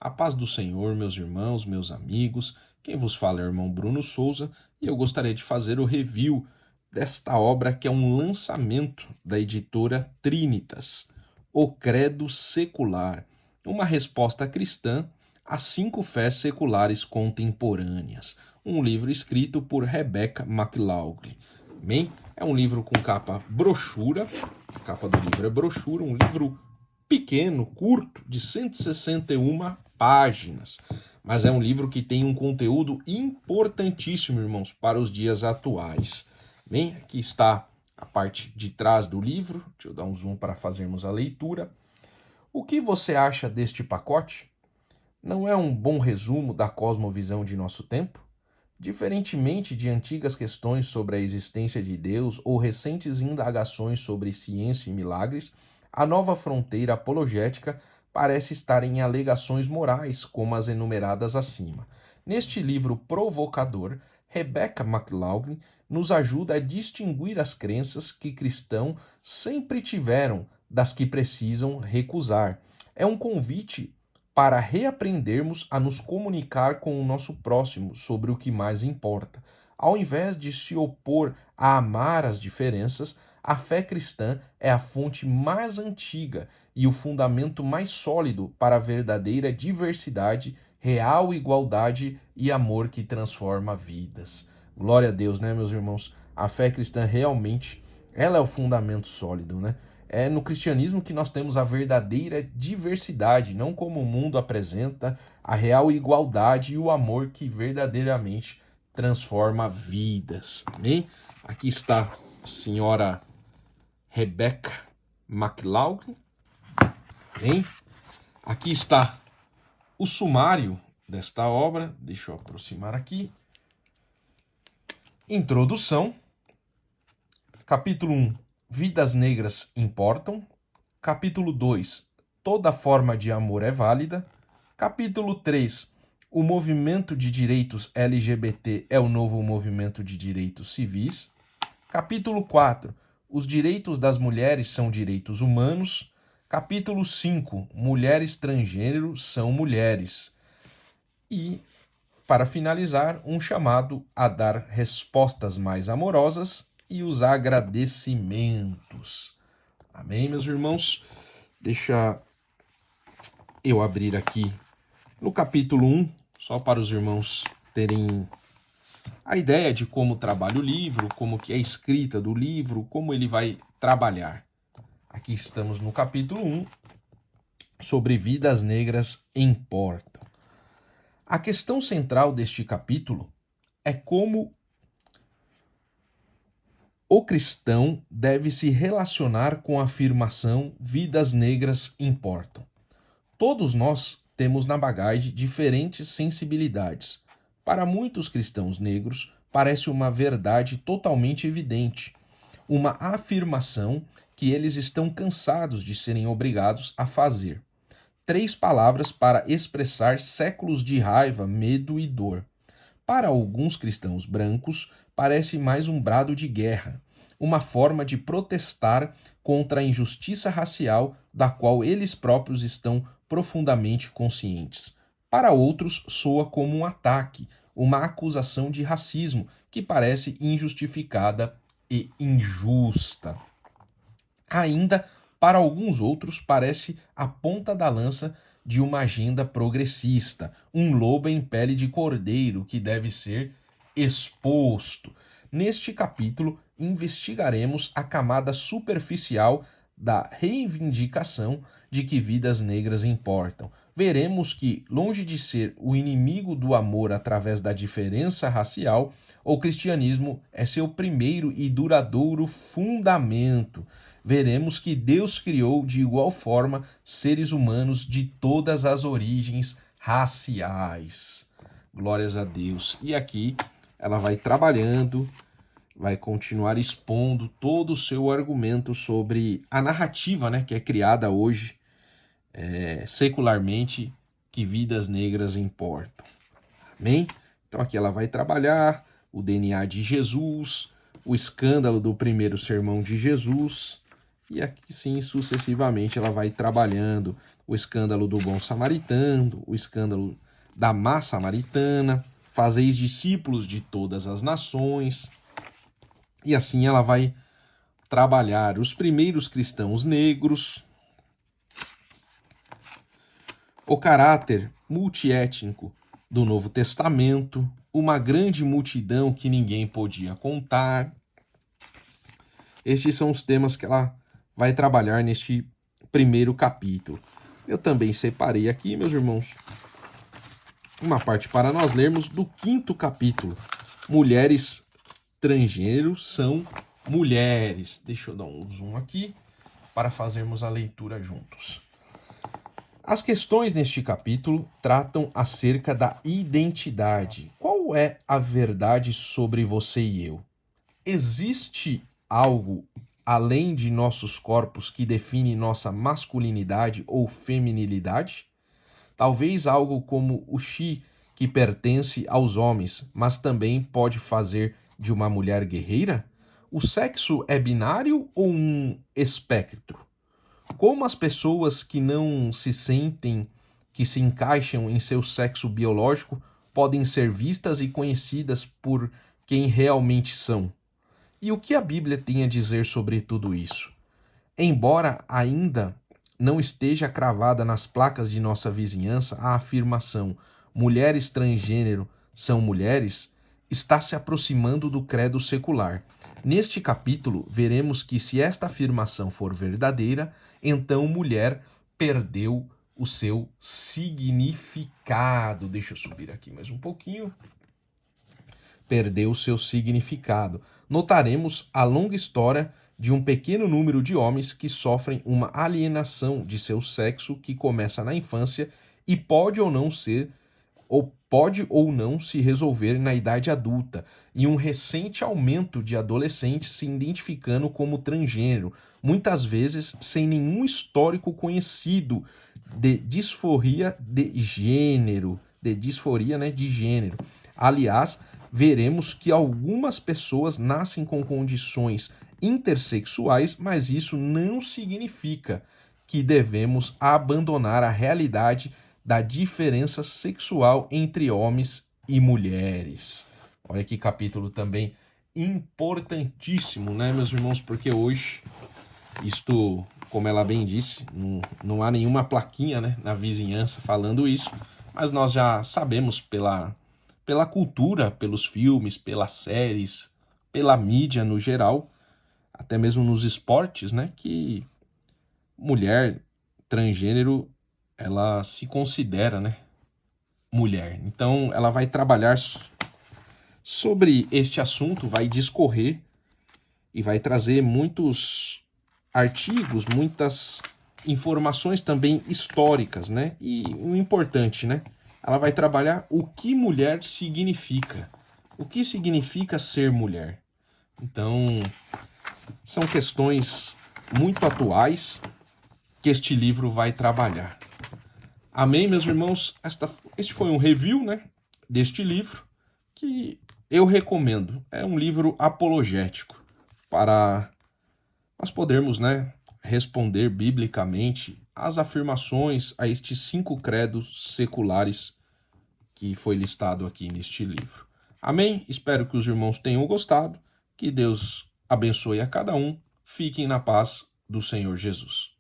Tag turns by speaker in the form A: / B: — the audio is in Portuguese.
A: A paz do Senhor, meus irmãos, meus amigos. Quem vos fala é o irmão Bruno Souza e eu gostaria de fazer o review desta obra que é um lançamento da editora Trinitas, O Credo Secular, uma resposta cristã às 5 fés seculares contemporâneas, um livro escrito por Rebecca McLaughlin. Bem, é um livro com capa brochura, a capa do livro é brochura, um livro pequeno, curto, de 161 páginas. Mas é um livro que tem um conteúdo importantíssimo, irmãos, para os dias atuais. Bem, aqui está a parte de trás do livro. Deixa eu dar um zoom para fazermos a leitura. O que você acha deste pacote? Não é um bom resumo da cosmovisão de nosso tempo? Diferentemente de antigas questões sobre a existência de Deus ou recentes indagações sobre ciência e milagres, a nova fronteira apologética parece estar em alegações morais, como as enumeradas acima. Neste livro provocador, Rebecca McLaughlin nos ajuda a distinguir as crenças que cristãos sempre tiveram das que precisam recusar. É um convite para reaprendermos a nos comunicar com o nosso próximo sobre o que mais importa. Ao invés de se opor a amar as diferenças, a fé cristã é a fonte mais antiga e o fundamento mais sólido para a verdadeira diversidade, real igualdade e amor que transforma vidas. Glória a Deus, né, meus irmãos? A fé cristã realmente, ela é o fundamento sólido, né? É no cristianismo que nós temos a verdadeira diversidade, não como o mundo apresenta, a real igualdade e o amor que verdadeiramente transforma vidas. Amém? Aqui está a senhora Rebecca McLaughlin. Amém? Aqui está o sumário desta obra. Deixa eu aproximar aqui. Introdução. Capítulo 1. Vidas negras importam. Capítulo 2. Toda forma de amor é válida. Capítulo 3. O movimento de direitos LGBT é o novo movimento de direitos civis. Capítulo 4. Os direitos das mulheres são direitos humanos. Capítulo 5. Mulheres transgênero são mulheres. E, para finalizar, um chamado a dar respostas mais amorosas e os agradecimentos. Amém, meus irmãos? Deixa eu abrir aqui no capítulo 1, só para os irmãos terem a ideia de como trabalha o livro, como que é a escrita do livro, como ele vai trabalhar. Aqui estamos no capítulo 1, sobre vidas negras importam. A questão central deste capítulo é como o cristão deve se relacionar com a afirmação vidas negras importam. Todos nós temos na bagagem diferentes sensibilidades. Para muitos cristãos negros, parece uma verdade totalmente evidente, uma afirmação que eles estão cansados de serem obrigados a fazer. 3 palavras para expressar séculos de raiva, medo e dor. Para alguns cristãos brancos, parece mais um brado de guerra, uma forma de protestar contra a injustiça racial da qual eles próprios estão profundamente conscientes. Para outros, soa como um ataque, uma acusação de racismo que parece injustificada e injusta. Ainda, para alguns outros, parece a ponta da lança de uma agenda progressista, um lobo em pele de cordeiro que deve ser exposto. Neste capítulo, investigaremos a camada superficial da reivindicação de que vidas negras importam. Veremos que, longe de ser o inimigo do amor através da diferença racial, o cristianismo é seu primeiro e duradouro fundamento. Veremos que Deus criou de igual forma seres humanos de todas as origens raciais. Glórias a Deus. E aqui ela vai trabalhando, vai continuar expondo todo o seu argumento sobre a narrativa, né, que é criada hoje secularmente, que vidas negras importam. Amém? Então aqui ela vai trabalhar o DNA de Jesus, o escândalo do primeiro sermão de Jesus, e aqui sim, sucessivamente, ela vai trabalhando o escândalo do bom samaritano, o escândalo da má samaritana, fazeis discípulos de todas as nações. E assim ela vai trabalhar os primeiros cristãos negros, o caráter multiétnico do Novo Testamento, uma grande multidão que ninguém podia contar. Estes são os temas que ela vai trabalhar neste primeiro capítulo. Eu também separei aqui, meus irmãos, uma parte para nós lermos do 5º capítulo. Mulheres transgênero são mulheres. Deixa eu dar um zoom aqui para fazermos a leitura juntos. As questões neste capítulo tratam acerca da identidade. Qual é a verdade sobre você e eu? Existe algo além de nossos corpos que define nossa masculinidade ou feminilidade? Talvez algo como o chi, que pertence aos homens, mas também pode fazer de uma mulher guerreira? O sexo é binário ou um espectro? Como as pessoas que não se sentem que se encaixam em seu sexo biológico podem ser vistas e conhecidas por quem realmente são? E o que a Bíblia tem a dizer sobre tudo isso? Embora ainda não esteja cravada nas placas de nossa vizinhança a afirmação mulheres transgênero são mulheres, está se aproximando do credo secular. Neste capítulo, veremos que se esta afirmação for verdadeira, então mulher perdeu o seu significado. Deixa eu subir aqui mais um pouquinho. Perdeu o seu significado. Notaremos a longa história de um pequeno número de homens que sofrem uma alienação de seu sexo que começa na infância e pode ou não se resolver na idade adulta, e um recente aumento de adolescentes se identificando como transgênero, muitas vezes sem nenhum histórico conhecido de disforia de gênero, de gênero. Aliás, veremos que algumas pessoas nascem com condições intersexuais, mas isso não significa que devemos abandonar a realidade da diferença sexual entre homens e mulheres. Olha que capítulo também importantíssimo, né, meus irmãos? Porque hoje, isto, como ela bem disse, não há nenhuma plaquinha, né, na vizinhança falando isso, mas nós já sabemos pela cultura, pelos filmes, pelas séries, pela mídia no geral, até mesmo nos esportes, né, que mulher transgênero ela se considera, né, mulher. Então, ela vai trabalhar sobre este assunto, vai discorrer e vai trazer muitos artigos, muitas informações também históricas, né? E o importante, né? Ela vai trabalhar o que mulher significa. O que significa ser mulher. Então, são questões muito atuais que este livro vai trabalhar. Amém, meus irmãos? Este foi um review, né, deste livro, que eu recomendo. É um livro apologético para nós podermos, né, responder biblicamente às afirmações a estes 5 credos seculares que foi listado aqui neste livro. Amém? Espero que os irmãos tenham gostado. Que Deus abençoe a cada um. Fiquem na paz do Senhor Jesus.